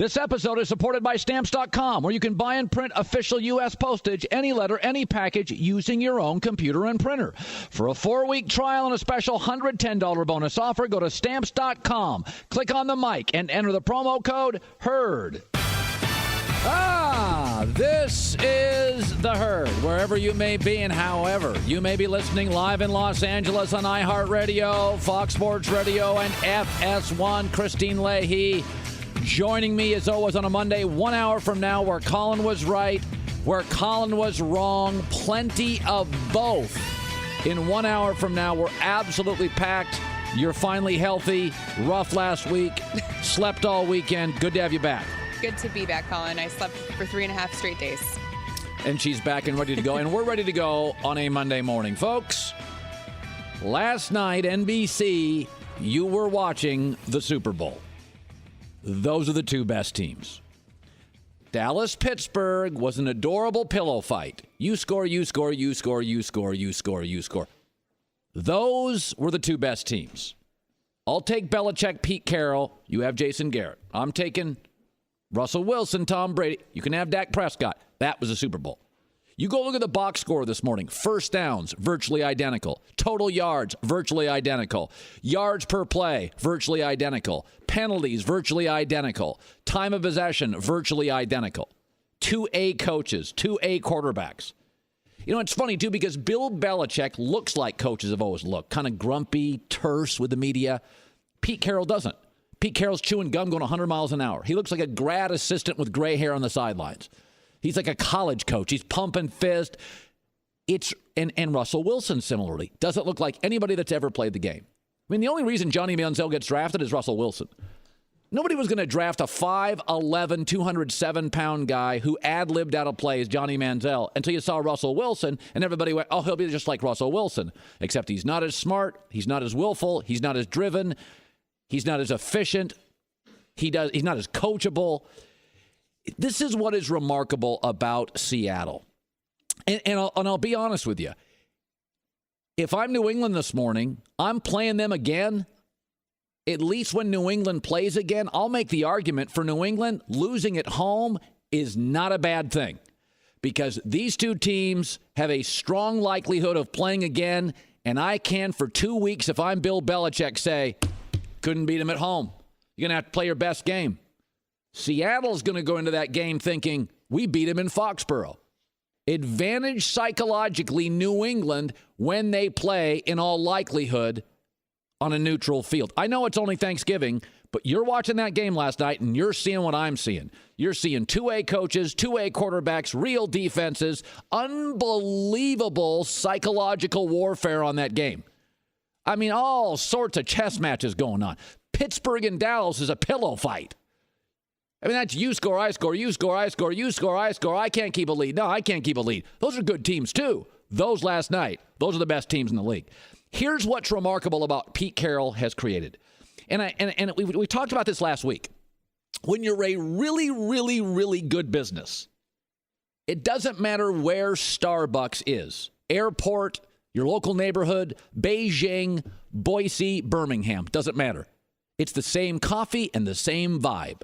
This episode is supported by Stamps.com, where you can buy and print official U.S. postage, any letter, any package, using your own computer and printer. For a 4-week trial and a special $110 bonus offer, go to Stamps.com, click on the mic, and enter the promo code HERD. This is The Herd, wherever you may be and however you may be listening live in Los Angeles on iHeartRadio, Fox Sports Radio, and FS1. Christine Leahy joining me as always on a Monday, 1 hour from now, where Colin was right, where Colin was wrong. Plenty of both in 1 hour from now. We're absolutely packed. You're finally healthy. Rough last week. Slept all weekend. Good to have you back. Good to be back, Colin. I slept for 3.5 straight days. And she's back and ready to go. And we're ready to go on a Monday morning. Folks, last night, NBC, you were watching the Super Bowl. Those are the two best teams. Dallas-Pittsburgh was an adorable pillow fight. You score, you score, you score, you score, you score, you score. Those were the two best teams. I'll take Belichick, Pete Carroll. You have Jason Garrett. I'm taking Russell Wilson, Tom Brady. You can have Dak Prescott. That was a Super Bowl. You go look at the box score this morning. First downs, virtually identical. Total yards, virtually identical. Yards per play, virtually identical. Penalties, virtually identical. Time of possession, virtually identical. 2 A coaches, 2 A quarterbacks. You know, it's funny, too, because Bill Belichick looks like coaches have always looked. Kind of grumpy, terse with the media. Pete Carroll doesn't. Pete Carroll's chewing gum going 100 miles an hour. He looks like a grad assistant with gray hair on the sidelines. He's like a college coach. He's pumping fist. And Russell Wilson, similarly, doesn't look like anybody that's ever played the game. I mean, the only reason Johnny Manziel gets drafted is Russell Wilson. Nobody was going to draft a 5'11", 207-pound guy who ad-libbed out of plays, Johnny Manziel, until you saw Russell Wilson, and everybody went, oh, he'll be just like Russell Wilson, except he's not as smart, he's not as willful, he's not as driven, he's not as efficient, he's not as coachable. This is what is remarkable about Seattle. And I'll be honest with you. If I'm New England this morning, I'm playing them again. At least when New England plays again, I'll make the argument for New England. Losing at home is not a bad thing because these two teams have a strong likelihood of playing again. And I can, for 2 weeks, if I'm Bill Belichick, say, couldn't beat them at home. You're going to have to play your best game. Seattle's going to go into that game thinking, we beat them in Foxborough. Advantage psychologically New England when they play, in all likelihood, on a neutral field. I know it's only Thanksgiving, but you're watching that game last night, and you're seeing what I'm seeing. You're seeing 2A coaches, 2A quarterbacks, real defenses, unbelievable psychological warfare on that game. I mean, all sorts of chess matches going on. Pittsburgh and Dallas is a pillow fight. I mean, that's you score, I score, you score, I score, you score, I score. I can't keep a lead. No, I can't keep a lead. Those are good teams, too. Those last night, those are the best teams in the league. Here's what's remarkable about Pete Carroll has created. And we talked about this last week. When you're a really, really, really good business, it doesn't matter where Starbucks is. Airport, your local neighborhood, Beijing, Boise, Birmingham. Doesn't matter. It's the same coffee and the same vibe.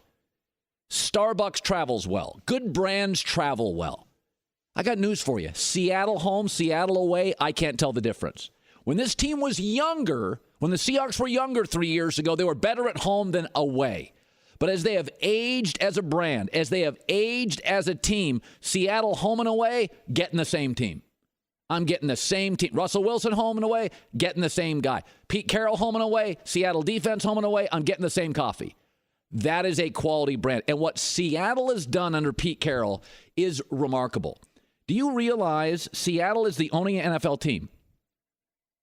Starbucks travels well. Good brands travel well. I got news for you. Seattle home, Seattle away, I can't tell the difference. When this team was younger, when the Seahawks were younger 3 years ago, they were better at home than away. But as they have aged as a brand, as they have aged as a team, Seattle home and away, getting the same team. I'm getting the same team. Russell Wilson home and away, getting the same guy. Pete Carroll home and away, Seattle defense home and away, I'm getting the same coffee. That is a quality brand. And what Seattle has done under Pete Carroll is remarkable. Do you realize Seattle is the only NFL team?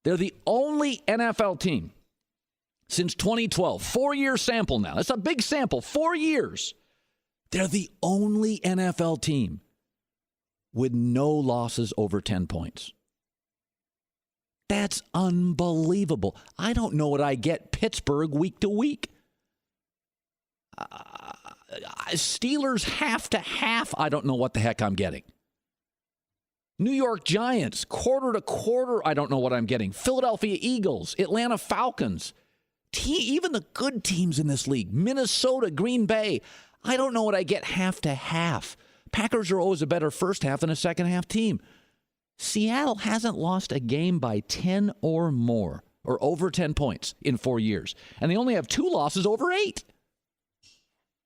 They're the only NFL team since 2012. 4-year sample now. That's a big sample. 4 years. They're the only NFL team with no losses over 10 points. That's unbelievable. I don't know what I get Pittsburgh week to week. Steelers half to half, I don't know what the heck I'm getting. New York Giants, quarter to quarter, I don't know what I'm getting. Philadelphia Eagles, Atlanta Falcons, even the good teams in this league, Minnesota, Green Bay, I don't know what I get half to half. Packers are always a better first half than a second half team. Seattle hasn't lost a game by 10 or more, or over 10 points in 4 years. And they only have 2 losses over 8.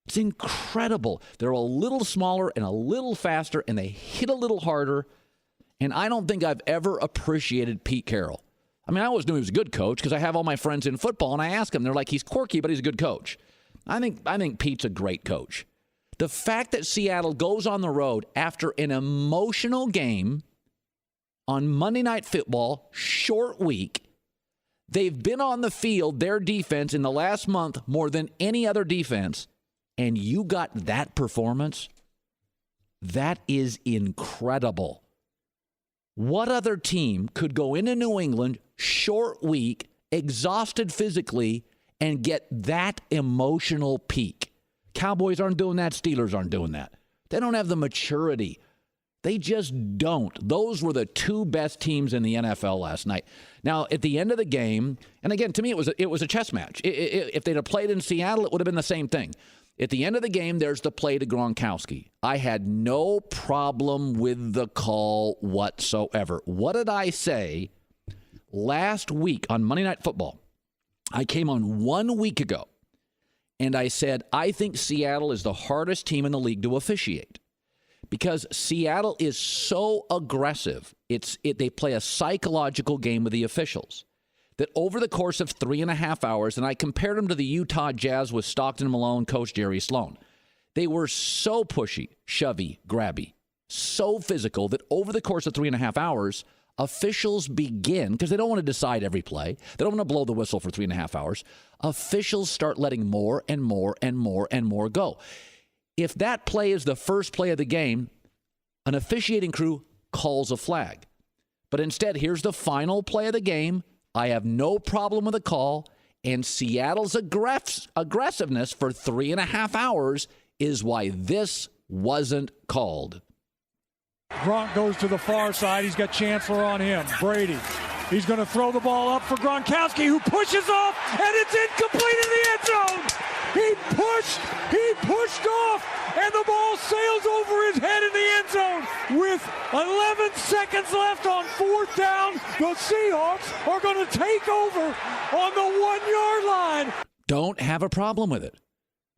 It's incredible. They're a little smaller and a little faster, and they hit a little harder. And I don't think I've ever appreciated Pete Carroll. I mean, I always knew he was a good coach because I have all my friends in football, and I ask them, they're like, he's quirky, but he's a good coach. I think Pete's a great coach. The fact that Seattle goes on the road after an emotional game on Monday Night Football, short week, they've been on the field, their defense, in the last month more than any other defense, and you got that performance? That is incredible. What other team could go into New England, short week, exhausted physically, and get that emotional peak? Cowboys aren't doing that. Steelers aren't doing that. They don't have the maturity. They just don't. Those were the 2 best teams in the NFL last night. Now, at the end of the game, and again, to me, it was a chess match. If they'd have played in Seattle, it would have been the same thing. At the end of the game, there's the play to Gronkowski. I had no problem with the call whatsoever. What did I say last week on Monday Night Football? I came on 1 week ago, and I said, I think Seattle is the hardest team in the league to officiate because Seattle is so aggressive. They play a psychological game with the officials that over the course of 3.5 hours, and I compared them to the Utah Jazz with Stockton Malone, Coach Jerry Sloan, they were so pushy, shovey, grabby, so physical that over the course of 3.5 hours, officials begin, because they don't want to decide every play. They don't want to blow the whistle for 3.5 hours. Officials start letting more and more and more and more go. If that play is the first play of the game, an officiating crew calls a flag. But instead, here's the final play of the game. I have no problem with the call. And Seattle's aggressiveness for 3.5 hours is why this wasn't called. Gronk goes to the far side. He's got Chancellor on him. Brady. He's going to throw the ball up for Gronkowski, who pushes off, and it's incomplete in the end zone. He pushed off, and the ball sails over his head in the end zone. With 11 seconds left on 4th down, the Seahawks are going to take over on the 1-yard line. Don't have a problem with it.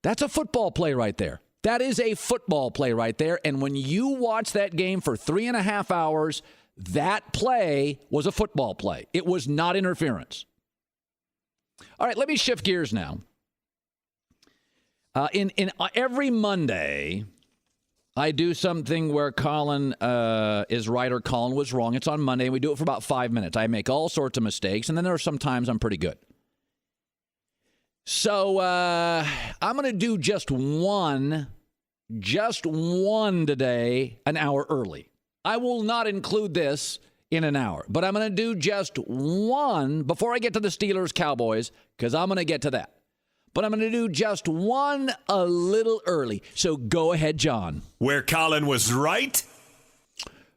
That's a football play right there. That is a football play right there. And when you watch that game for 3.5 hours, that play was a football play. It was not interference. All right, let me shift gears now. In every Monday, I do something where Colin is right or Colin was wrong. It's on Monday, and we do it for about 5 minutes. I make all sorts of mistakes, and then there are some times I'm pretty good. So I'm going to do just one today, an hour early. I will not include this in an hour, but I'm going to do just one before I get to the Steelers Cowboys, because I'm going to get to that. But I'm going to do just one a little early. So go ahead, John. Where Colin was right?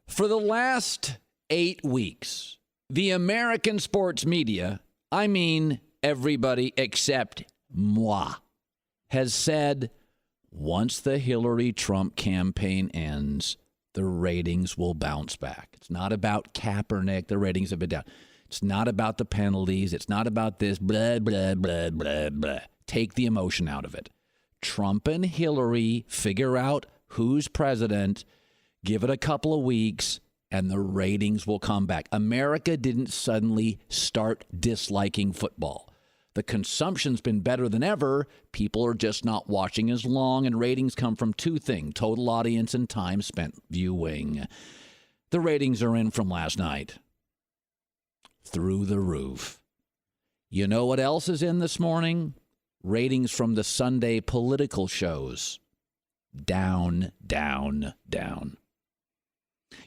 For the last 8 weeks, the American sports media, I mean everybody except moi, has said once the Hillary-Trump campaign ends, the ratings will bounce back. It's not about Kaepernick. The ratings have been down. It's not about the penalties. It's not about this blah, blah, blah, blah, blah. Take the emotion out of it. Trump and Hillary figure out who's president, give it a couple of weeks, and the ratings will come back. America didn't suddenly start disliking football. The consumption's been better than ever. People are just not watching as long, and ratings come from 2 things, total audience and time spent viewing. The ratings are in from last night. Through the roof. You know what else is in this morning? Ratings from the Sunday political shows. Down, down, down.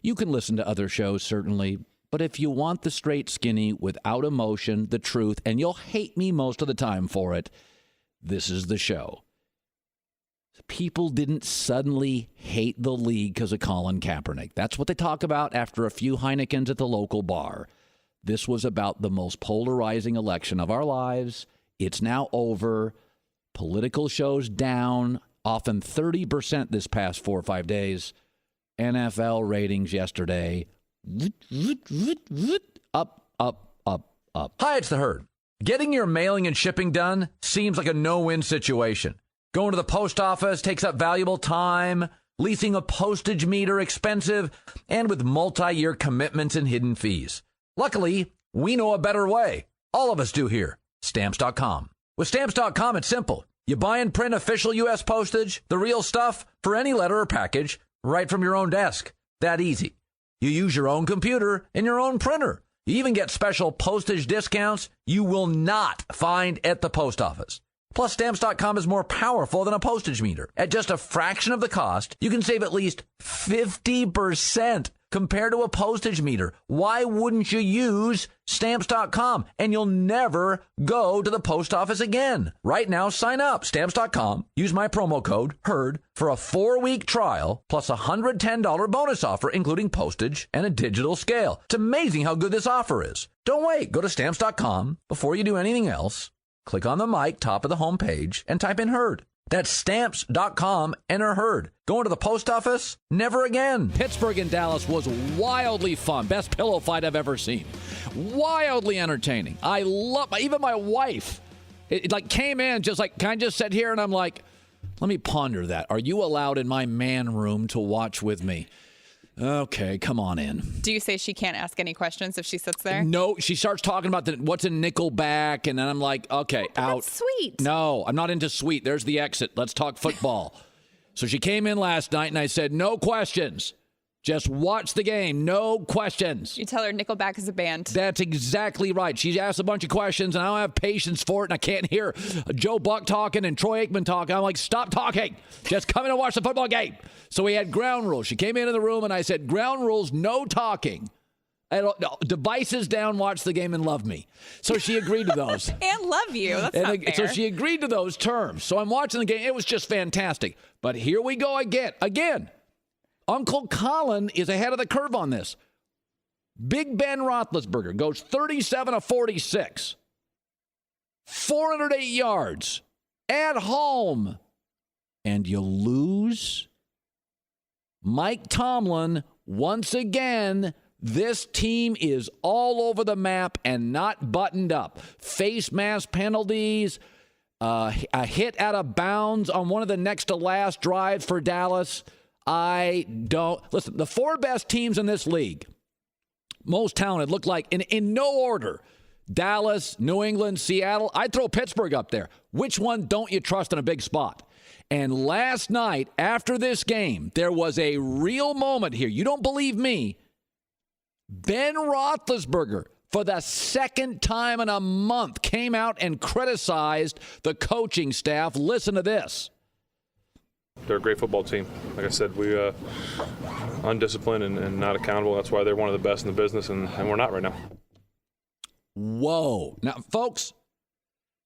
You can listen to other shows, certainly, but if you want the straight skinny without emotion, the truth, and you'll hate me most of the time for it, this is the show. People didn't suddenly hate the league because of Colin Kaepernick. That's what they talk about after a few Heinekens at the local bar. This was about the most polarizing election of our lives. It's now over. Political shows down. often 30% this past 4 or 5 days. NFL ratings yesterday, up, up, up, up. Hi, it's the Herd. Getting your mailing and shipping done seems like a no-win situation. Going to the post office takes up valuable time, leasing a postage meter expensive, and with multi-year commitments and hidden fees. Luckily, we know a better way. All of us do here. Stamps.com. With Stamps.com, it's simple. You buy and print official U.S. postage, the real stuff, for any letter or package, right from your own desk. That easy. You use your own computer and your own printer. You even get special postage discounts you will not find at the post office. Plus, Stamps.com is more powerful than a postage meter. At just a fraction of the cost, you can save at least 50% compared to a postage meter. Why wouldn't you use Stamps.com? And you'll never go to the post office again. Right now, sign up. Stamps.com. Use my promo code HERD for a 4-week trial plus a $110 bonus offer, including postage and a digital scale. It's amazing how good this offer is. Don't wait. Go to Stamps.com before you do anything else. Click on the mic, top of the home page, and type in HERD. That's Stamps.com, enter HERD. Going to the post office? Never again. Pittsburgh and Dallas was wildly fun. Best pillow fight I've ever seen. Wildly entertaining. I love, even my wife, it like came in just like, can I just sit here? And I'm like, let me ponder that. Are you allowed in my man room to watch with me? Okay, come on in. Do you say she can't ask any questions if she sits there? No, she starts talking about what's in Nickelback, and then I'm like, okay, out. That's sweet. No, I'm not into sweet. There's the exit. Let's talk football. So she came in last night, and I said, no questions. Just watch the game. No questions. You tell her Nickelback is a band. That's exactly right. She asked a bunch of questions, and I don't have patience for it, and I can't hear Joe Buck talking and Troy Aikman talking. I'm like, stop talking. Just come in and watch the football game. So we had ground rules. She came into the room, and I said, ground rules, no talking. Devices down, watch the game, and love me. So she agreed to those. And love you. That's not fair. So she agreed to those terms. So I'm watching the game. It was just fantastic. But here we go again. Uncle Colin is ahead of the curve on this. Big Ben Roethlisberger goes 37 of 46, 408 yards at home, and you lose. Mike Tomlin, once again, this team is all over the map and not buttoned up. Face mask penalties, a hit out of bounds on one of the next to last drives for Dallas. Listen, the 4 best teams in this league, most talented, look like, in no order, Dallas, New England, Seattle. I'd throw Pittsburgh up there. Which one don't you trust in a big spot? And last night, after this game, there was a real moment here. You don't believe me. Ben Roethlisberger, for the second time in a month, came out and criticized the coaching staff. Listen to this. They're a great football team. Like I said, we undisciplined and not accountable. That's why they're one of the best in the business, and we're not right now. Whoa. Now, folks,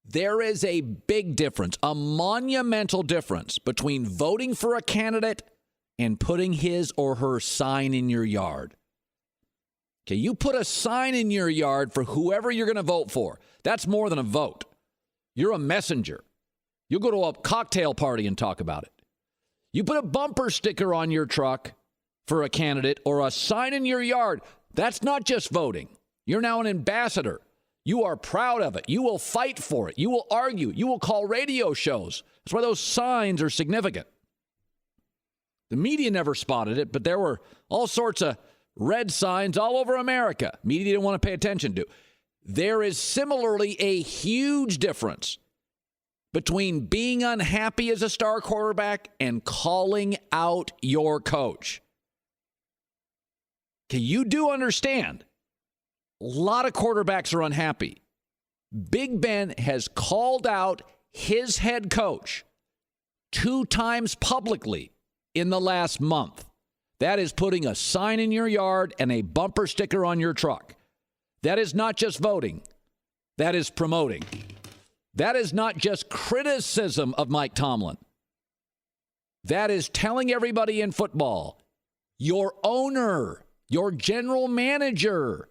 there is a big difference, a monumental difference between voting for a candidate and putting his or her sign in your yard. Okay, you put a sign in your yard for whoever you're going to vote for. That's more than a vote. You're a messenger. You'll go to a cocktail party and talk about it. You put a bumper sticker on your truck for a candidate or a sign in your yard. That's not just voting. You're now an ambassador. You are proud of it. You will fight for it. You will argue. You will call radio shows. That's why those signs are significant. The media never spotted it, but there were all sorts of red signs all over America. Media didn't want to pay attention to. There is similarly a huge difference between being unhappy as a star quarterback and calling out your coach. Okay, you do understand. A lot of quarterbacks are unhappy. Big Ben has called out his head coach 2 times publicly in the last month. That is putting a sign in your yard and a bumper sticker on your truck. That is not just voting. That is promoting. That is not just criticism of Mike Tomlin. That is telling everybody in football, your owner, your general manager,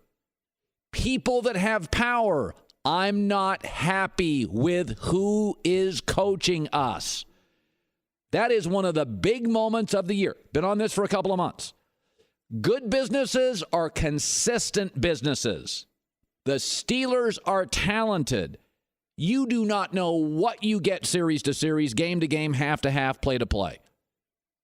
people that have power, I'm not happy with who is coaching us. That is one of the big moments of the year. Been on this for a couple of months. Good businesses are consistent businesses. The Steelers are talented. You do not know what you get series to series, game to game, half to half, play to play.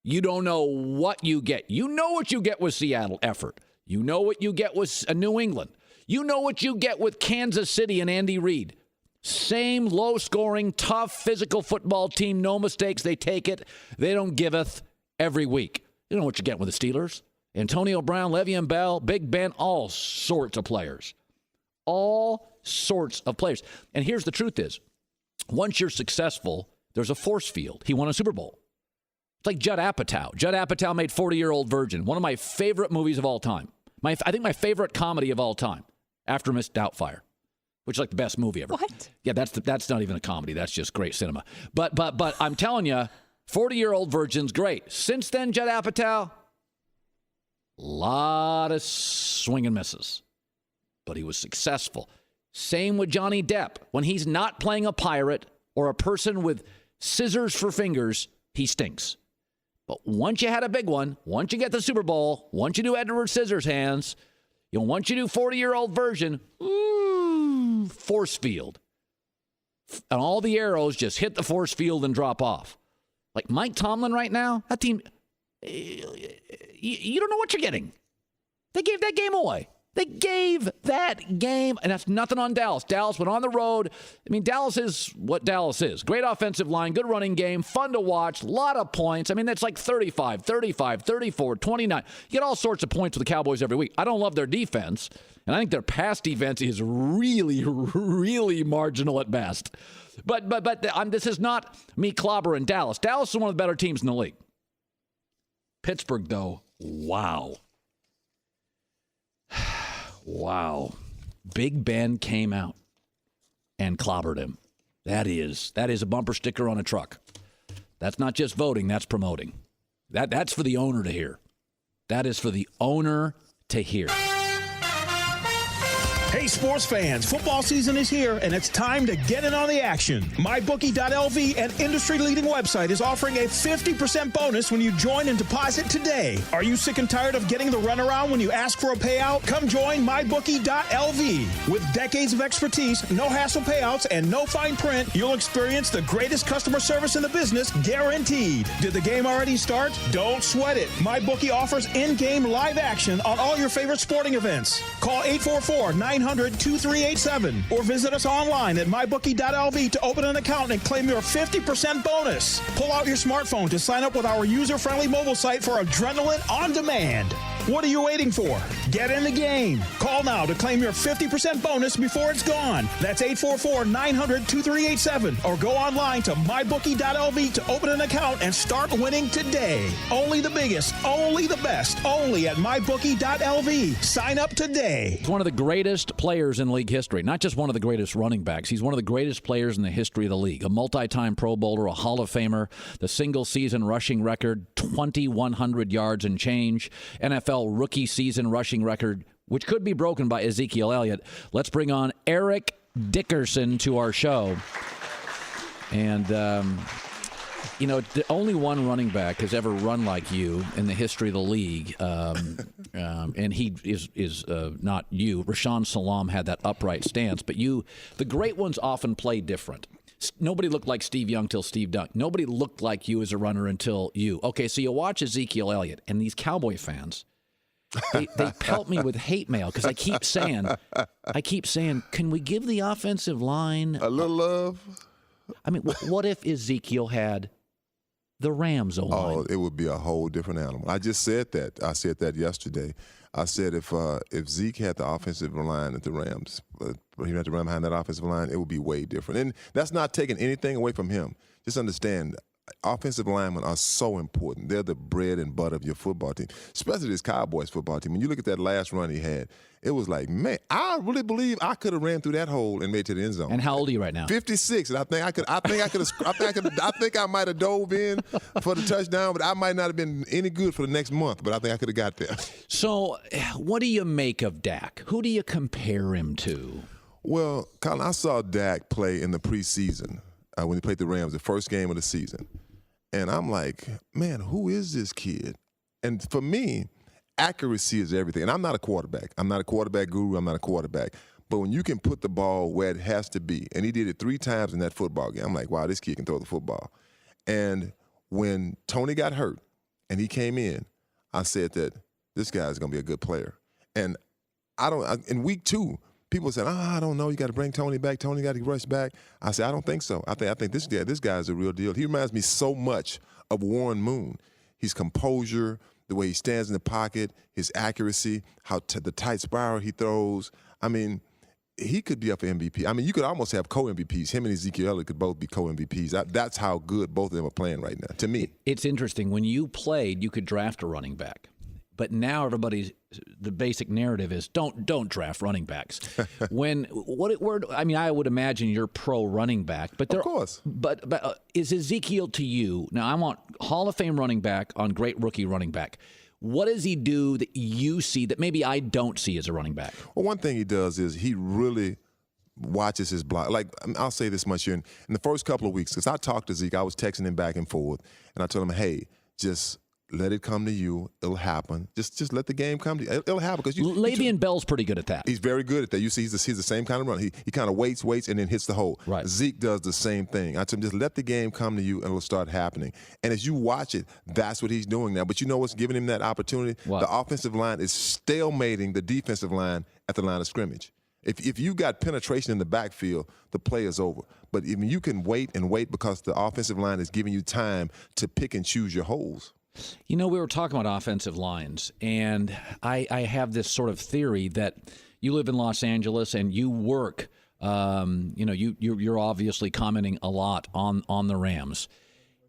You don't know what you get. You know what you get with Seattle, effort. You know what you get with New England. You know what you get with Kansas City and Andy Reid. Same low-scoring, tough, physical football team. No mistakes. They take it. They don't giveth every week. You know what you get with the Steelers. Antonio Brown, Le'Veon Bell, Big Ben, all sorts of players. All sorts of players. And here's the truth is, once you're successful, there's a force field. He won a Super Bowl. It's like Judd Apatow. Judd Apatow made 40-Year-Old Virgin, one of my favorite movies of all time. I think my favorite comedy of all time, after Miss Doubtfire, which is like the best movie ever. What? Yeah, that's not even a comedy. That's just great cinema. But I'm telling you, 40-Year-Old Virgin's great. Since then, Judd Apatow, a lot of swing and misses. But he was successful. Same with Johnny Depp. When he's not playing a pirate or a person with scissors for fingers, he stinks. But once you had a big one, once you get the Super Bowl, once you do Edward Scissorhands, once you do 40-Year-Old Virgin, force field. And all the arrows just hit the force field and drop off. Like Mike Tomlin right now, that team, you don't know what you're getting. They gave that game away. They gave that game, and that's nothing on Dallas. Dallas went on the road. I mean, Dallas is what Dallas is. Great offensive line, good running game, fun to watch, a lot of points. I mean, that's like 35, 35, 34, 29. You get all sorts of points with the Cowboys every week. I don't love their defense, and I think their pass defense is really, really marginal at best. But this is not me clobbering Dallas. Dallas is one of the better teams in the league. Pittsburgh, though, wow. Wow. Big Ben came out and clobbered him. That is a bumper sticker on a truck. That's not just voting, that's promoting. That's for the owner to hear. That is for the owner to hear. Hey, sports fans, football season is here, and it's time to get in on the action. MyBookie.lv, an industry-leading website, is offering a 50% bonus when you join and deposit today. Are you sick and tired of getting the runaround when you ask for a payout? Come join MyBookie.lv. With decades of expertise, no hassle payouts, and no fine print, you'll experience the greatest customer service in the business, guaranteed. Did the game already start? Don't sweat it. MyBookie offers in-game live action on all your favorite sporting events. Call 844-900-2387 or visit us online at mybookie.lv to open an account and claim your 50% bonus. Pull out your smartphone to sign up with our user-friendly mobile site for adrenaline on demand. What are you waiting for? Get in the game. Call now to claim your 50% bonus before it's gone. That's 844-900-2387 or go online to mybookie.lv to open an account and start winning today. Only the biggest, only the best, only at mybookie.lv. Sign up today. He's one of the greatest players in league history, not just one of the greatest running backs. He's one of the greatest players in the history of the league. A multi-time Pro Bowler, a Hall of Famer, the single-season rushing record, 2,100 yards and change, NFL rookie season rushing record, which could be broken by Ezekiel Elliott. Let's bring on Eric Dickerson to our show. And, the only one running back has ever run like you in the history of the league, and he is not you. Rashaan Salaam had that upright stance, but the great ones often play different. Nobody looked like Steve Young till Steve Dunn. Nobody looked like you as a runner until you. Okay, so you watch Ezekiel Elliott, and these Cowboy fans, they pelt me with hate mail because I keep saying, can we give the offensive line a little love? I mean, what if Ezekiel had the Rams O-line? Oh, it would be a whole different animal. I just said that. I said that yesterday. I said if Zeke had the offensive line at the Rams, he had the Rams behind that offensive line, it would be way different. And that's not taking anything away from him. Just understand, offensive linemen are so important. They're the bread and butter of your football team, especially this Cowboys football team. When you look at that last run he had, it was like, man, I really believe I could have ran through that hole and made it to the end zone. And how old are you right now? 56, and I think I might have dove in for the touchdown, but I might not have been any good for the next month. But I think I could have got there. So, what do you make of Dak? Who do you compare him to? Well, Colin, I saw Dak play in the preseason when he played the Rams, the first game of the season. And I'm like, man, who is this kid? And for me, accuracy is everything. And I'm not a quarterback. I'm not a quarterback guru. I'm not a quarterback. But when you can put the ball where it has to be, and he did it 3 times in that football game, I'm like, wow, this kid can throw the football. And when Tony got hurt and he came in, I said that this guy is going to be a good player. And in week 2, people said, I don't know, you got to bring Tony back. Tony got to rush back. I said, I don't think so. I think this guy is a real deal. He reminds me so much of Warren Moon. His composure, the way he stands in the pocket, his accuracy, the tight spiral he throws. I mean, he could be up for MVP. I mean, you could almost have co-MVPs. Him and Ezekiel Elliott could both be co-MVPs. That's how good both of them are playing right now, to me. It's interesting. When you played, you could draft a running back. But now the basic narrative is don't draft running backs. I would imagine you're pro running back. But of course. But is Ezekiel to you, now I want Hall of Fame running back on great rookie running back. What does he do that you see that maybe I don't see as a running back? Well, one thing he does is he really watches his block. Like, I'll say this much here. In the first couple of weeks, because I talked to Zeke, I was texting him back and forth, and I told him, hey, just let it come to you. It'll happen. Just let the game come to you. It'll happen. Because Le'Veon Bell's pretty good at that. He's very good at that. You see, he's the same kind of runner. He kind of waits, and then hits the hole. Right. Zeke does the same thing. I told him, just let the game come to you, and it'll start happening. And as you watch it, that's what he's doing now. But you know what's giving him that opportunity? What? The offensive line is stalemating the defensive line at the line of scrimmage. If you got penetration in the backfield, the play is over. But even you can wait and wait because the offensive line is giving you time to pick and choose your holes. You know, we were talking about offensive lines, and I have this sort of theory that you live in Los Angeles and you work. You're obviously commenting a lot on the Rams.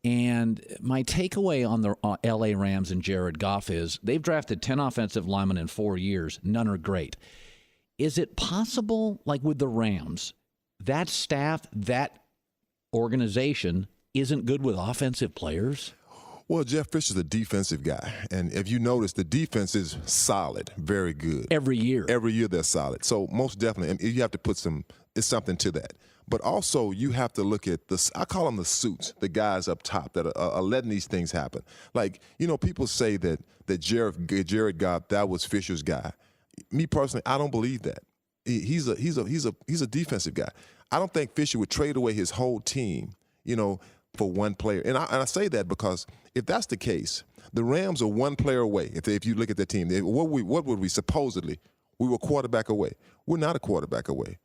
And my takeaway on the L.A. Rams and Jared Goff is they've drafted 10 offensive linemen in 4 years. None are great. Is it possible, like with the Rams, that staff, that organization isn't good with offensive players? Well, Jeff Fisher's a defensive guy. And if you notice, the defense is solid, very good. Every year. Every year they're solid. So most definitely, and you have to put something to that. But also you have to look at I call them the suits, the guys up top that are letting these things happen. Like, people say that Jared Goff, that was Fisher's guy. Me personally, I don't believe that. He's a defensive guy. I don't think Fisher would trade away his whole team, for one player. And I say that because if that's the case, the Rams are one player away. If you look at their team, what would we supposedly? We were quarterback away. We're not a quarterback away.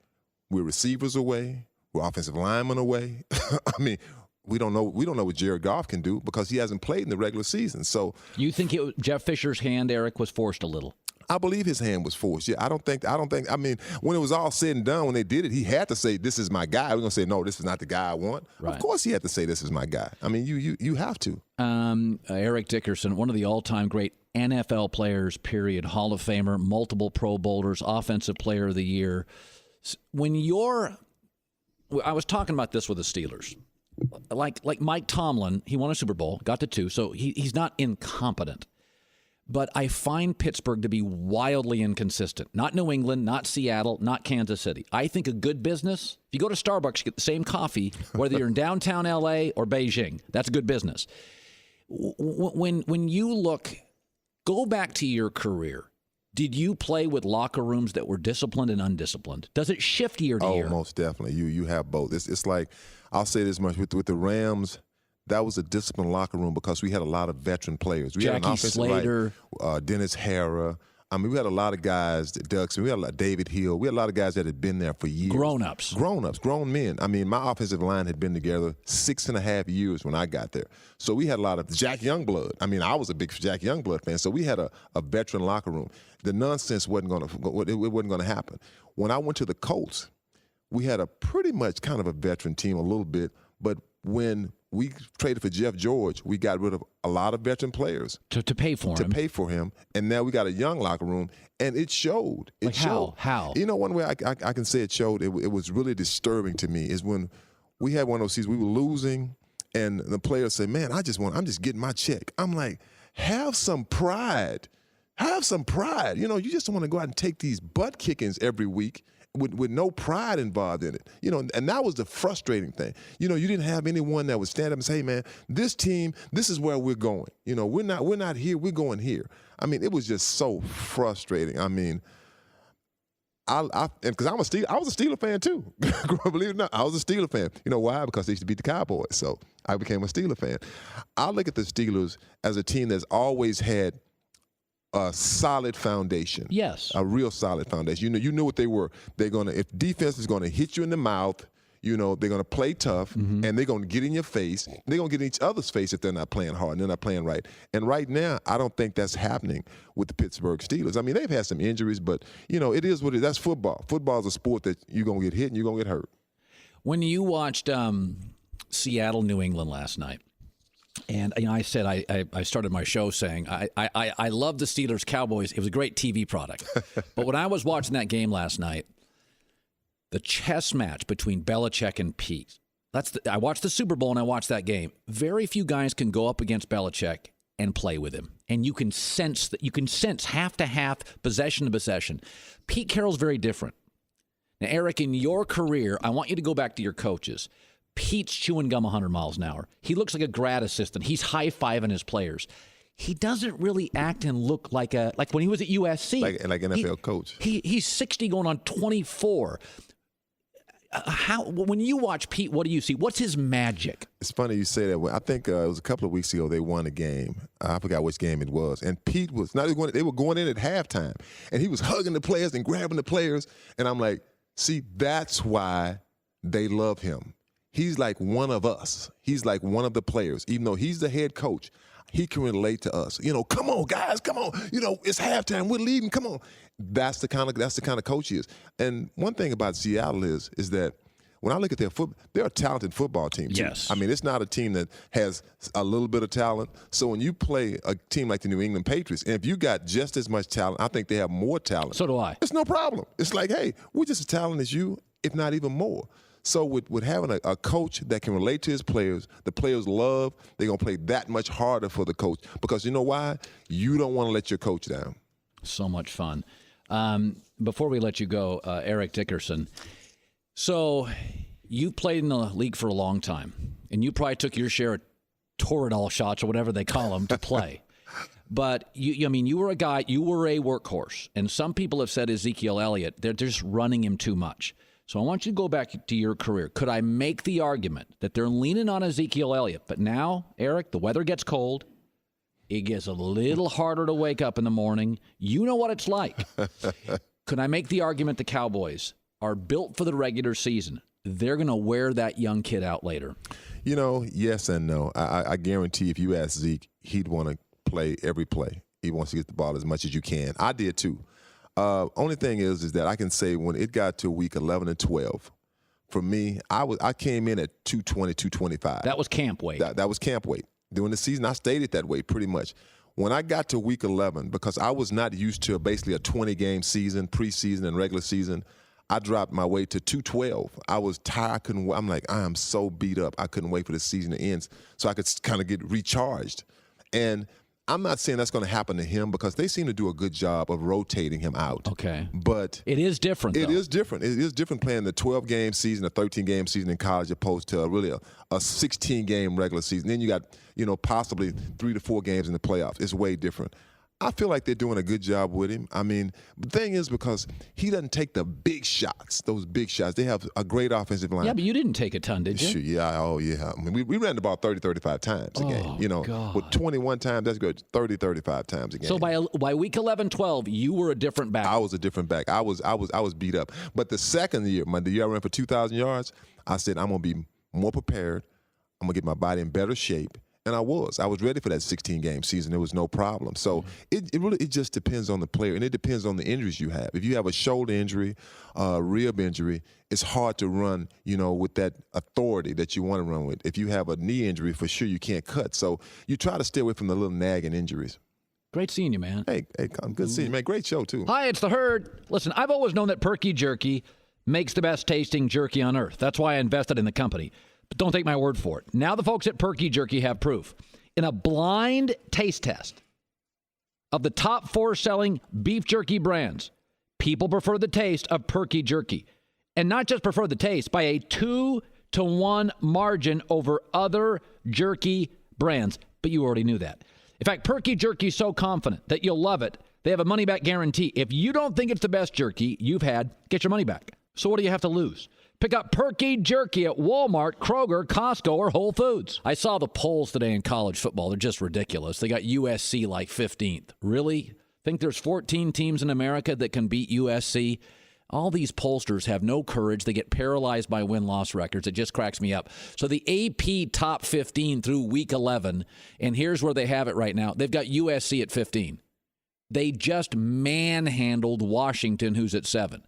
We're receivers away. We're offensive linemen away. I mean, we don't know what Jared Goff can do because he hasn't played in the regular season. So you think Jeff Fisher's hand, Eric, was forced a little? I believe his hand was forced. Yeah, I don't think. I mean, when it was all said and done, when they did it, he had to say, "This is my guy." We're gonna say, "No, this is not the guy I want." Right. Of course, he had to say, "This is my guy." I mean, you have to. Eric Dickerson, one of the all-time great NFL players, period, Hall of Famer, multiple Pro Bowlers, Offensive Player of the Year. I was talking about this with the Steelers. Like Mike Tomlin, he won a Super Bowl, got to 2, so he's not incompetent. But I find Pittsburgh to be wildly inconsistent. Not New England, not Seattle, not Kansas City. I think a good business, if you go to Starbucks, you get the same coffee, whether you're in downtown L.A. or Beijing. That's good business. When you go back to your career, did you play with locker rooms that were disciplined and undisciplined? Does it shift year to year? Oh, most definitely. You have both. It's like, I'll say this much, with the Rams, that was a disciplined locker room because we had a lot of veteran players. We Jackie had an Slater. Dennis Harrah. I mean, we had a lot of guys, we had David Hill. We had a lot of guys that had been there for years. Grown-ups, grown men. I mean, my offensive line had been together 6.5 years when I got there. So we had a lot of Jack Youngblood. I mean, I was a big Jack Youngblood fan. So we had a veteran locker room. The nonsense wasn't going to happen. When I went to the Colts, we had a pretty much kind of a veteran team a little bit, but when we traded for Jeff George, we got rid of a lot of veteran players to pay for him. And now we got a young locker room, and it showed. It showed. How? One way I can say it showed. It was really disturbing to me is when we had one of those seasons we were losing, and the players say, "Man, I'm just getting my check." I'm like, have some pride. Have some pride. You just want to go out and take these butt kickings every week with no pride involved in it. And that was the frustrating thing. You didn't have anyone that would stand up and say, hey, man, this team, this is where we're going. We're not here, we're going here. I mean, it was just so frustrating. I mean, because I was a Steeler fan too. Believe it or not, I was a Steeler fan. You know why? Because they used to beat the Cowboys, so I became a Steeler fan. I look at the Steelers as a team that's always had a solid foundation. Yes. A real solid foundation. You knew what they were. If defense is gonna hit you in the mouth, they're gonna play tough, and they're gonna get in your face. They're gonna get in each other's face if they're not playing hard and they're not playing right. And right now, I don't think that's happening with the Pittsburgh Steelers. I mean, they've had some injuries, but it is what it is. That's football. Football is a sport that you're gonna get hit and you're gonna get hurt. When you watched Seattle, New England last night, and I said I started my show saying I love the Steelers Cowboys. It was a great TV product. But when I was watching that game last night, the chess match between Belichick and Pete. I watched the Super Bowl and I watched that game. Very few guys can go up against Belichick and play with him. And you can sense that. You can sense half to half, possession to possession. Pete Carroll's very different. Now, Eric, in your career, I want you to go back to your coaches. Pete's chewing gum 100 miles an hour. He looks like a grad assistant. He's high-fiving his players. He doesn't really act and look like when he was at USC. Like NFL coach. He's 60 going on 24. When you watch Pete, what do you see? What's his magic? It's funny you say that. I think it was a couple of weeks ago they won a game. I forgot which game it was. And Pete was they were going in at halftime, and he was hugging the players and grabbing the players. And I'm like, see, that's why they love him. He's like one of us. He's like one of the players. Even though he's the head coach, he can relate to us. Come on, guys, come on. It's halftime. We're leading. Come on. That's the kind of coach he is. And one thing about Seattle is that when I look at their football, they're a talented football team too. Yes. I mean, it's not a team that has a little bit of talent. So when you play a team like the New England Patriots, and if you got just as much talent, I think they have more talent. So do I. It's no problem. It's like, hey, we're just as talented as you, if not even more. So with having a coach that can relate to his players, the players love, they're going to play that much harder for the coach. Because you know why? You don't want to let your coach down. So much fun. Before we let you go, Eric Dickerson, so you played in the league for a long time, and you probably took your share of Toradol shots or whatever they call them to play. But, you were a guy, you were a workhorse. And some people have said Ezekiel Elliott, they're just running him too much. So I want you to go back to your career. Could I make the argument that they're leaning on Ezekiel Elliott? But now, Eric, the weather gets cold. It gets a little harder to wake up in the morning. You know what it's like. Could I make the argument the Cowboys are built for the regular season? They're going to wear that young kid out later. Yes and no. I guarantee if you ask Zeke, he'd want to play every play. He wants to get the ball as much as you can. I did too. Only thing is that I can say when it got to week 11 and 12, for me, I came in at 220, 225. That was camp weight. That was camp weight. During the season, I stayed at that weight pretty much. When I got to week 11, because I was not used to basically a 20-game season, preseason and regular season, I dropped my weight to 212. I was tired. I'm like, I am so beat up. I couldn't wait for the season to end so I could kind of get recharged. And I'm not saying that's going to happen to him because they seem to do a good job of rotating him out. Okay. But it is different, though. It is different. It is different playing the 12-game season, a 13-game season in college opposed to really a 16-game regular season. Then you got, possibly 3 to 4 games in the playoffs. It's way different. I feel like they're doing a good job with him. I mean, the thing is because he doesn't take the big shots, those big shots. They have a great offensive line. Yeah, but you didn't take a ton, did you? Sure, yeah. Oh, yeah. I mean, we ran the ball 30, 35 times a game. God. With 21 times, that's good. 30, 35 times a game. So by week 11, 12, you were a different back. I was a different back. I was beat up. But the second year, the year I ran for 2,000 yards, I said, I'm going to be more prepared. I'm going to get my body in better shape. And I was ready for that 16-game season. There was no problem. So it just depends on the player, and it depends on the injuries you have. If you have a shoulder injury, rib injury, it's hard to run, with that authority that you want to run with. If you have a knee injury, for sure you can't cut. So you try to stay away from the little nagging injuries. Great seeing you, man. Hey, good seeing you, man. Great show, too. Hi, it's The Herd. Listen, I've always known that Perky Jerky makes the best tasting jerky on earth. That's why I invested in the company. But don't take my word for it. Now the folks at Perky Jerky have proof. In a blind taste test of the top 4 selling beef jerky brands, People prefer the taste of Perky Jerky. And not just prefer the taste, by a 2-to-1 margin over other jerky brands. But you already knew that. In fact, Perky Jerky is so confident that you'll love it, they have a money-back guarantee. If you don't think it's the best jerky you've had, get your money back. So what do you have to lose? Pick up Perky Jerky at Walmart, Kroger, Costco, or Whole Foods. I saw the polls today in college football. They're just ridiculous. They got USC like 15th. Really? Think there's 14 teams in America that can beat USC? All these pollsters have no courage. They get paralyzed by win-loss records. It just cracks me up. So the AP top 15 through week 11, and here's where they have it right now. They've got USC at 15. They just manhandled Washington, who's at 7.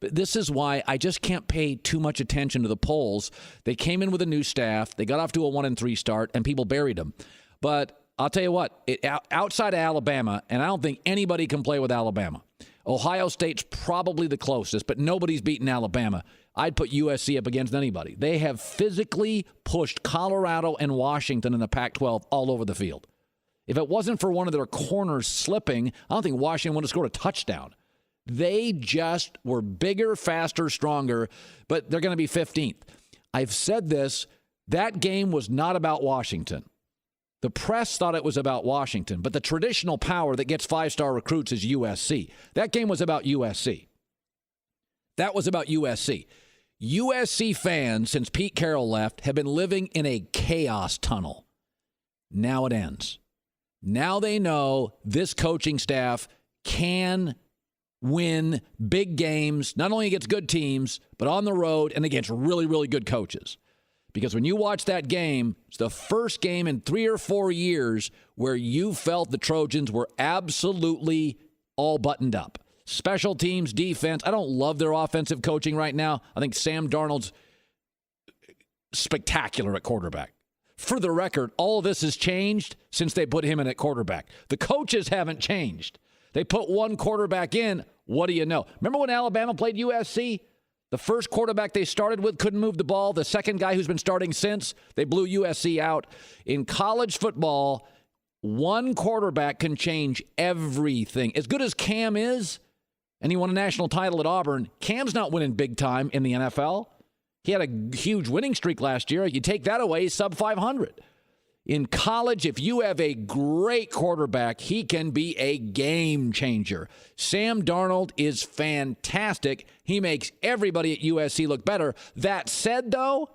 But this is why I just can't pay too much attention to the polls. They came in with a new staff. They got off to a 1-3 start, and people buried them. But I'll tell you what, outside of Alabama, and I don't think anybody can play with Alabama. Ohio State's probably the closest, but nobody's beaten Alabama. I'd put USC up against anybody. They have physically pushed Colorado and Washington in the Pac-12 all over the field. If it wasn't for one of their corners slipping, I don't think Washington would have scored a touchdown. They just were bigger, faster, stronger, but they're going to be 15th. I've said this, that game was not about Washington. The press thought it was about Washington, but the traditional power that gets 5-star recruits is USC. That game was about USC. That was about USC. USC fans, since Pete Carroll left, have been living in a chaos tunnel. Now it ends. Now they know this coaching staff can win big games, not only against good teams, but on the road and against really, really good coaches. Because when you watch that game, it's the first game in 3 or 4 years where you felt the Trojans were absolutely all buttoned up. Special teams, defense. I don't love their offensive coaching right now. I think Sam Darnold's spectacular at quarterback. For the record, all of this has changed since they put him in at quarterback. The coaches haven't changed. They put one quarterback in. What do you know? Remember when Alabama played USC? The first quarterback they started with couldn't move the ball. The second guy who's been starting since, they blew USC out. In college football, one quarterback can change everything. As good as Cam is, and he won a national title at Auburn, Cam's not winning big time in the NFL. He had a huge winning streak last year. You take that away, sub 500. In college, if you have a great quarterback, he can be a game changer. Sam Darnold is fantastic. He makes everybody at USC look better. That said, though,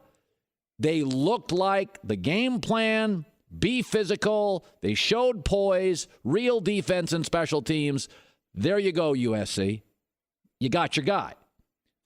they looked like the game plan, be physical. They showed poise, real defense and special teams. There you go, USC. You got your guy.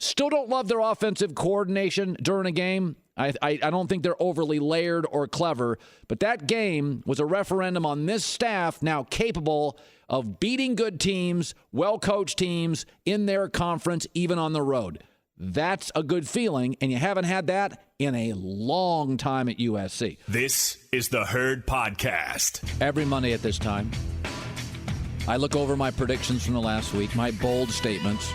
Still don't love their offensive coordination during a game. I don't think they're overly layered or clever, but that game was a referendum on this staff now capable of beating good teams, well-coached teams in their conference, even on the road. That's a good feeling, and you haven't had that in a long time at USC. This is the Herd Podcast. Every Monday at this time, I look over my predictions from the last week, my bold statements,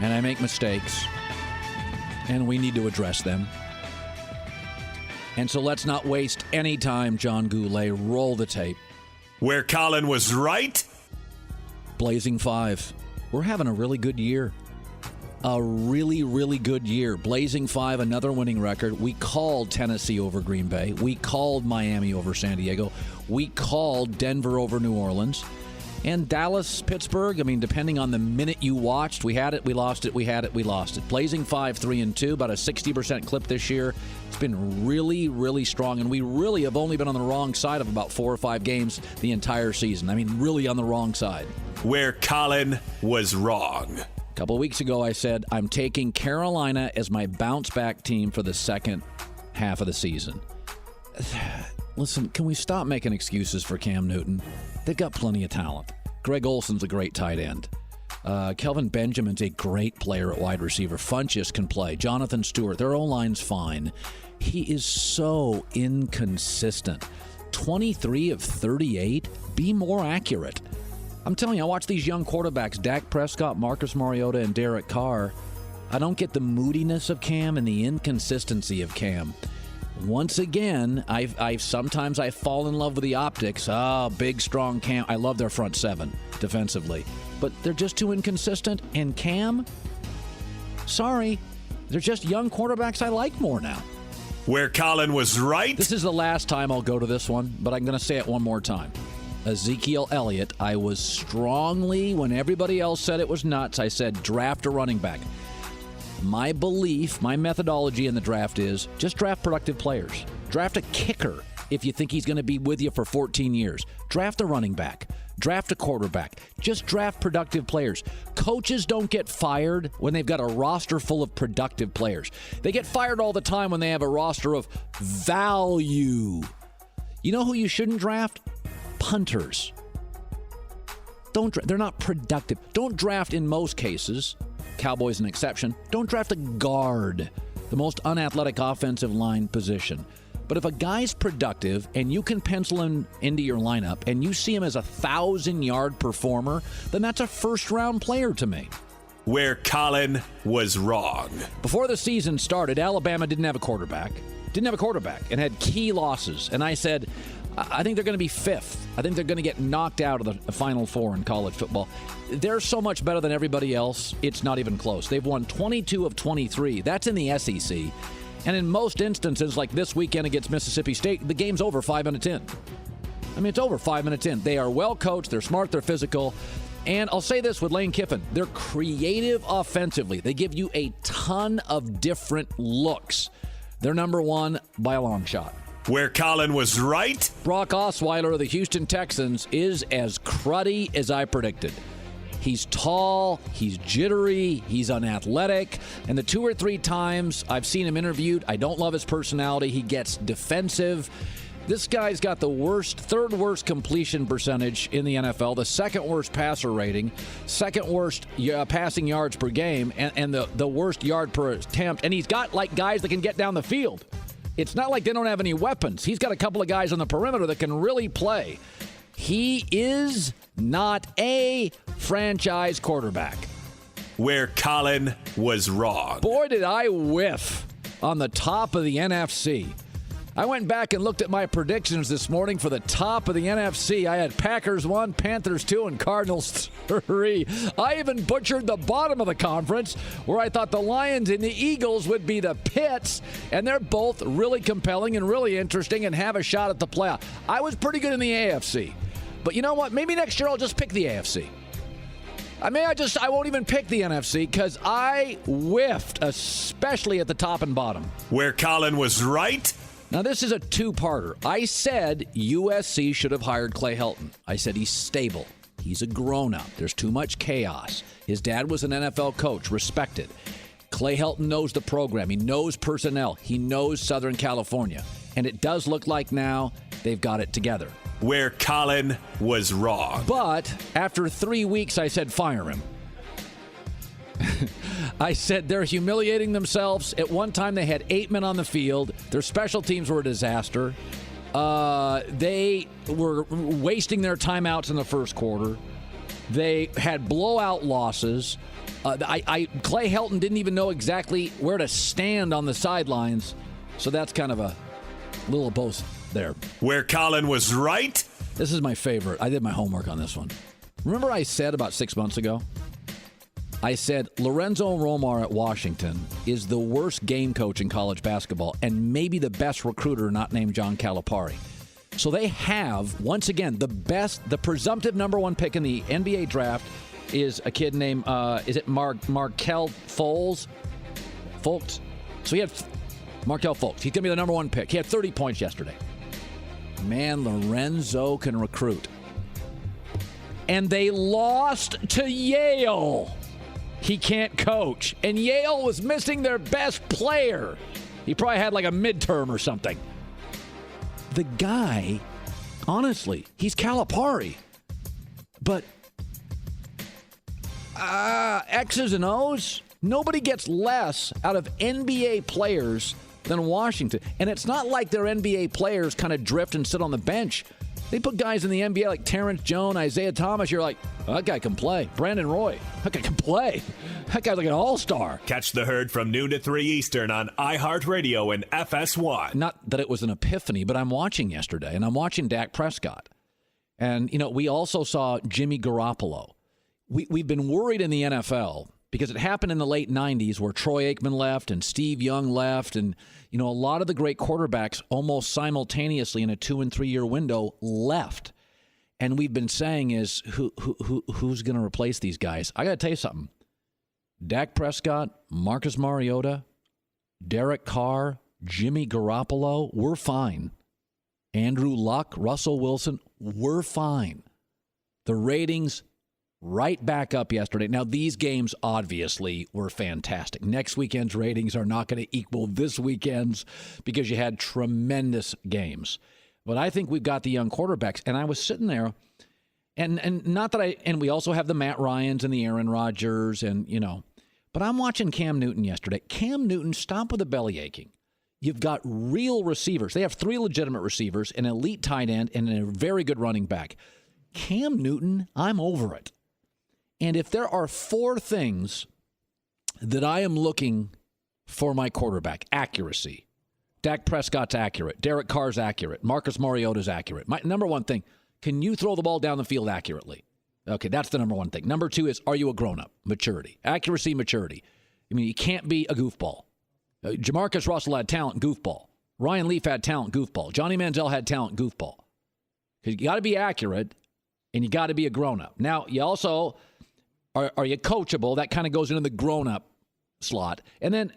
and I make mistakes, and we need to address them. And so let's not waste any time, John Goulet. Roll the tape. Where Colin was right. Blazing 5. We're having a really good year. A really, really good year. Blazing 5, another winning record. We called Tennessee over Green Bay. We called Miami over San Diego. We called Denver over New Orleans. And Dallas, Pittsburgh, I mean, depending on the minute you watched, we had it, we lost it, we had it, we lost it. Blazing 5, 3-2, about a 60% clip this year. It's been really, really strong, and we really have only been on the wrong side of about 4 or 5 games the entire season. I mean, really on the wrong side. Where Colin was wrong. A couple of weeks ago, I said, I'm taking Carolina as my bounce-back team for the second half of the season. Listen, can we stop making excuses for Cam Newton? They've got plenty of talent. Greg Olson's a great tight end. Kelvin Benjamin's a great player at wide receiver. Funchess can play. Jonathan Stewart, their O-line's fine. He is so inconsistent. 23 of 38. Be more accurate. I'm telling you, I watch these young quarterbacks, Dak Prescott, Marcus Mariota, and Derek Carr. I don't get the moodiness of Cam and the inconsistency of Cam. once again, I sometimes I fall in love with the optics. Big, strong Cam. I love their front seven defensively. But they're just too inconsistent. And Cam, sorry, they're just young quarterbacks I like more now. Where Colin was right. This is the last time I'll go to this one, but I'm going to say it one more time. Ezekiel Elliott, I was strongly, when everybody else said it was nuts, I said draft a running back. My belief, my methodology in the draft is just draft productive players. Draft a kicker if you think he's going to be with you for 14 years. Draft a running back. Draft a quarterback. Just draft productive players. Coaches don't get fired when they've got a roster full of productive players. They get fired all the time when they have a roster of value. You know who you shouldn't draft? Punters. They're not productive. Don't draft in most cases. Cowboys an exception. Don't draft a guard, the most unathletic offensive line position. But if a guy's productive and you can pencil him into your lineup and you see him as a 1,000-yard performer, then that's a first-round player to me. Where Colin was wrong. Before the season started, Alabama didn't have a quarterback and had key losses. And I said, I think they're going to be fifth. I think they're going to get knocked out of the Final Four in college football. They're so much better than everybody else, it's not even close. They've won 22 of 23. That's in the SEC. And in most instances, like this weekend against Mississippi State, the game's over 5 minutes in. I mean, it's over 5 minutes in. They are well coached. They're smart. They're physical. And I'll say this with Lane Kiffin. They're creative offensively. They give you a ton of different looks. They're number one by a long shot. Where Colin was right. Brock Osweiler of the Houston Texans is as cruddy as I predicted. He's tall, he's jittery, he's unathletic, and the 2 or 3 times I've seen him interviewed, I don't love his personality. He gets defensive. This guy's got the third worst completion percentage in the NFL, the second worst passer rating, second worst passing yards per game, and the worst yard per attempt. And he's got like guys that can get down the field. It's not like they don't have any weapons. He's got a couple of guys on the perimeter that can really play. He is not a franchise quarterback. Where Colin was wrong. Boy, did I whiff on the top of the NFC. I went back and looked at my predictions this morning for the top of the NFC. I had Packers 1, Panthers 2, and Cardinals 3. I even butchered the bottom of the conference where I thought the Lions and the Eagles would be the pits, and they're both really compelling and really interesting and have a shot at the playoff. I was pretty good in the AFC. But you know what? Maybe next year I'll just pick the AFC. I won't even pick the NFC because I whiffed, especially at the top and bottom. Where Colin was right. Now, this is a two-parter. I said USC should have hired Clay Helton. I said he's stable. He's a grown-up. There's too much chaos. His dad was an NFL coach, respected. Clay Helton knows the program. He knows personnel. He knows Southern California. And it does look like now they've got it together. Where Colin was wrong. But after 3 weeks, I said fire him. I said they're humiliating themselves. At one time, they had 8 men on the field. Their special teams were a disaster. They were wasting their timeouts in the first quarter. They had blowout losses. Clay Helton didn't even know exactly where to stand on the sidelines. So that's kind of a little both there. Where Colin was right. This is my favorite. I did my homework on this one. Remember I said about 6 months ago? I said Lorenzo Romar at Washington is the worst game coach in college basketball and maybe the best recruiter not named John Calipari. So they have, once again, the presumptive number one pick in the NBA draft is a kid named, is it Markelle Fultz? So he had Markelle Fultz. He's going to be the number one pick. He had 30 points yesterday. Man, Lorenzo can recruit. And they lost to Yale. He can't coach. And Yale was missing their best player. He probably had like a midterm or something. The guy, honestly, he's Calipari. But X's and O's, nobody gets less out of NBA players than Washington. And it's not like their NBA players kind of drift and sit on the bench. They put guys in the NBA like Terrence Jones, Isaiah Thomas. You're like, oh, that guy can play. Brandon Roy, that guy can play. That guy's like an all-star. Catch the Herd from noon to 3 Eastern on iHeartRadio and FS1. Not that it was an epiphany, but I'm watching yesterday, and I'm watching Dak Prescott. And, we also saw Jimmy Garoppolo. We've been worried in the NFL because it happened in the late 90s where Troy Aikman left and Steve Young left. And, a lot of the great quarterbacks almost simultaneously in a 2 and 3 year window left. And we've been saying is who's going to replace these guys? I got to tell you something. Dak Prescott, Marcus Mariota, Derek Carr, Jimmy Garoppolo, we're fine. Andrew Luck, Russell Wilson, we're fine. The ratings right back up yesterday. Now, these games obviously were fantastic. Next weekend's ratings are not going to equal this weekend's because you had tremendous games. But I think we've got the young quarterbacks. And I was sitting there, and not that and we also have the Matt Ryans and the Aaron Rodgers, and, but I'm watching Cam Newton yesterday. Cam Newton, stop with the belly aching. You've got real receivers. They have 3 legitimate receivers, an elite tight end, and a very good running back. Cam Newton, I'm over it. And if there are 4 things that I am looking for my quarterback, accuracy. Dak Prescott's accurate. Derek Carr's accurate. Marcus Mariota's accurate. My number 1 thing, can you throw the ball down the field accurately? Okay, that's the number 1 thing. Number 2 is, are you a grown-up? Maturity. Accuracy, maturity. You can't be a goofball. Jamarcus Russell had talent, goofball. Ryan Leaf had talent, goofball. Johnny Manziel had talent, goofball. Because you got to be accurate, and you got to be a grown-up. Now, you also... Are you coachable? That kind of goes into the grown-up slot. And then,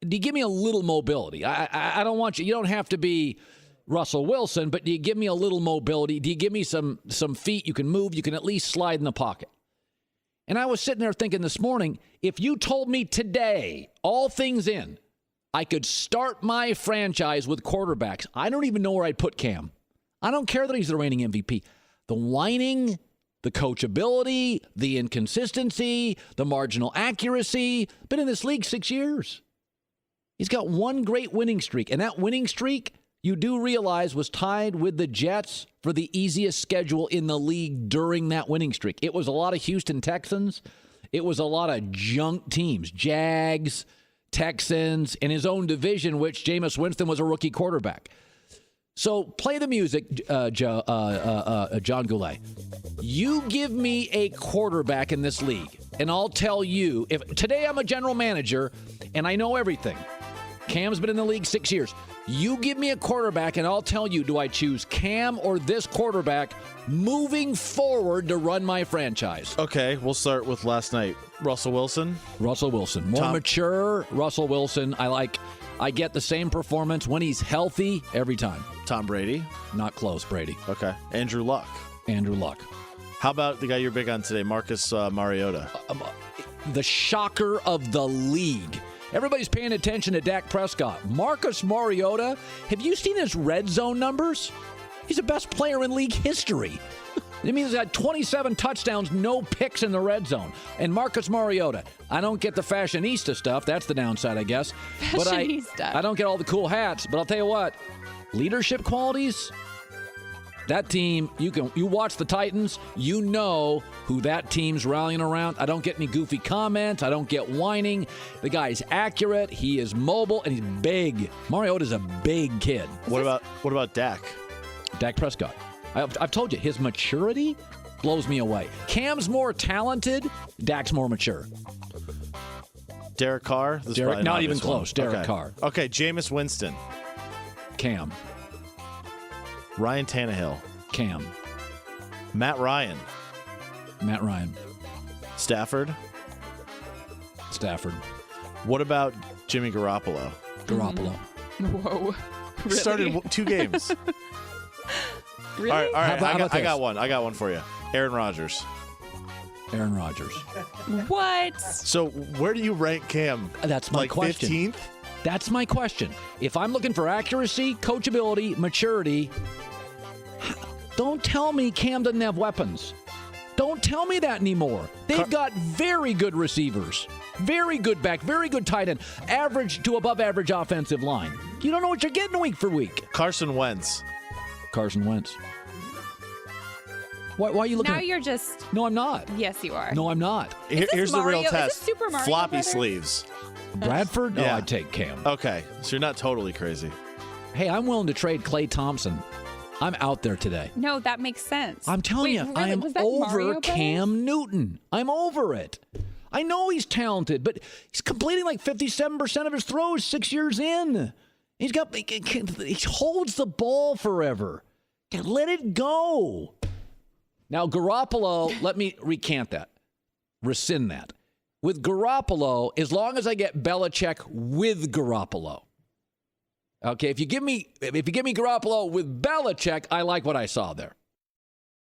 do you give me a little mobility? I don't want you. You don't have to be Russell Wilson, but do you give me a little mobility? Do you give me some feet you can move? You can at least slide in the pocket. And I was sitting there thinking this morning, if you told me today, all things in, I could start my franchise with quarterbacks, I don't even know where I'd put Cam. I don't care that he's the reigning MVP. The whining, the coachability, the inconsistency, the marginal accuracy. Been in this league 6 years. He's got 1 great winning streak. And that winning streak, you do realize, was tied with the Jets for the easiest schedule in the league during that winning streak. It was a lot of Houston Texans. It was a lot of junk teams. Jags, Texans, in his own division, which Jameis Winston was a rookie quarterback. So play the music, John Goulet. You give me a quarterback in this league, and I'll tell you, if today I'm a general manager and I know everything. Cam's been in the league 6 years. You give me a quarterback, and I'll tell you, do I choose Cam or this quarterback moving forward to run my franchise? Okay, we'll start with last night. Russell Wilson? Russell Wilson. More mature Russell Wilson. I get the same performance when he's healthy every time. Tom Brady? Not close, Brady. Okay. Andrew Luck? Andrew Luck. How about the guy you're big on today, Marcus Mariota? The shocker of the league. Everybody's paying attention to Dak Prescott. Marcus Mariota, have you seen his red zone numbers? He's the best player in league history. It means he's had 27 touchdowns, no picks in the red zone. And Marcus Mariota, I don't get the fashionista stuff. That's the downside, I guess. Fashionista. But I don't get all the cool hats. But I'll tell you what, leadership qualities, that team, you watch the Titans, you know who that team's rallying around. I don't get any goofy comments. I don't get whining. The guy's accurate. He is mobile, and he's big. Mariota's a big kid. What about Dak? Dak Prescott. I've told you, his maturity blows me away. Cam's more talented. Dak's more mature. Derek Carr? Not even close. Derek Carr. Okay, Jameis Winston. Cam. Ryan Tannehill. Cam. Matt Ryan. Matt Ryan. Stafford. What about Jimmy Garoppolo? Garoppolo. Whoa. Really? Started 2 games. Really? All right. How I got one for you. Aaron Rodgers. What? So where do you rank Cam? That's my question. 15th? That's my question. If I'm looking for accuracy, coachability, maturity, don't tell me Cam doesn't have weapons. Don't tell me that anymore. They've got very good receivers, very good back, very good tight end, average to above average offensive line. You don't know what you're getting week for week. Carson Wentz. Why are you looking Now at you're just. No, I'm not. Yes, you are. No, I'm not. Here's the real Mario? Is test. this Super Mario Floppy Brothers? sleeves. Bradford? No, Yeah. I'd take Cam. Okay, so you're not totally crazy. Hey, I'm willing to trade Klay Thompson. I'm out there today. No, that makes sense. I'm telling Wait, you, really? I am Was that Mario over Brothers? Cam Newton. I'm over it. I know he's talented, but he's completing like 57% of his throws 6 years in. He holds the ball forever. Let it go. Now, Garoppolo, let me recant that. Rescind that. With Garoppolo, as long as I get Belichick with Garoppolo. Okay, if you give me Garoppolo with Belichick, I like what I saw there.